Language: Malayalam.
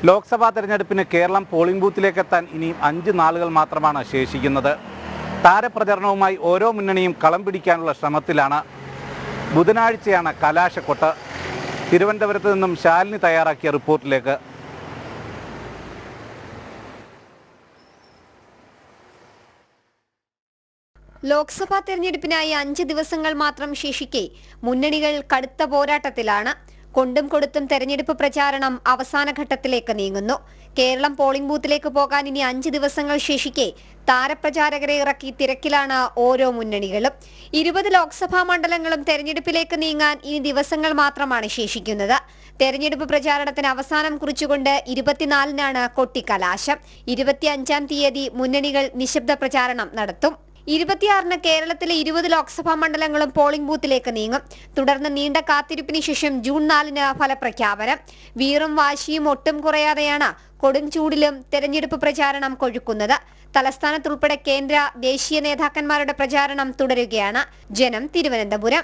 ലോക്സഭാ തെരഞ്ഞെടുപ്പിന് കേരളം പോളിംഗ് ബൂത്തിലേക്കെത്താൻ ഇനിയും 5 നാളുകൾ മാത്രമാണ് ശേഷിക്കുന്നത്. താരപ്രചരണവുമായി ഓരോ മുന്നണിയും കളം പിടിക്കാനുള്ള ശ്രമത്തിലാണ്. ബുധനാഴ്ചയാണ് കലാശക്കൊട്ട്. തിരുവനന്തപുരത്ത് നിന്നും ശാലിനി തയ്യാറാക്കിയ റിപ്പോർട്ടിലേക്ക്. ലോക്സഭാ തെരഞ്ഞെടുപ്പിനായി 5 ദിവസങ്ങൾ മാത്രം ശേഷിക്കെ മുന്നണികൾ കടുത്ത പോരാട്ടത്തിലാണ്. കൊണ്ടും കൊടുത്തും തെരഞ്ഞെടുപ്പ് പ്രചാരണം അവസാന ഘട്ടത്തിലേക്ക് നീങ്ങുന്നു. കേരളം പോളിംഗ് ബൂത്തിലേക്ക് പോകാൻ ഇനി 5 ദിവസങ്ങൾ ശേഷിക്കെ താരപ്രചാരകരെ ഇറക്കി തിരക്കിലാണ് ഓരോ മുന്നണികളും. 20 ലോക്സഭാ മണ്ഡലങ്ങളും തെരഞ്ഞെടുപ്പിലേക്ക് നീങ്ങാൻ ഇനി ദിവസങ്ങൾ മാത്രമാണ് ശേഷിക്കുന്നത്. തെരഞ്ഞെടുപ്പ് പ്രചാരണത്തിന് അവസാനം കുറിച്ചുകൊണ്ട് 24-നാണ് കൊട്ടിക്കലാശം. 25-ാം തീയതി മുന്നണികൾ നിശബ്ദ പ്രചാരണം നടത്തും. 26-ന് കേരളത്തിലെ 20 ലോക്സഭാ മണ്ഡലങ്ങളും പോളിംഗ് ബൂത്തിലേക്ക് നീങ്ങും. തുടർന്ന് നീണ്ട കാത്തിരിപ്പിന് ശേഷം ജൂൺ 4-ന് ഫലപ്രഖ്യാപനം. വീറും വാശിയും ഒട്ടും കുറയാതെയാണ് കൊടും ചൂടിലും തെരഞ്ഞെടുപ്പ് പ്രചാരണം കൊഴുക്കുന്നത്. തലസ്ഥാനത്തുൾപ്പെടെ കേന്ദ്ര ദേശീയ നേതാക്കന്മാരുടെ പ്രചാരണം തുടരുകയാണ്. ജനം, തിരുവനന്തപുരം.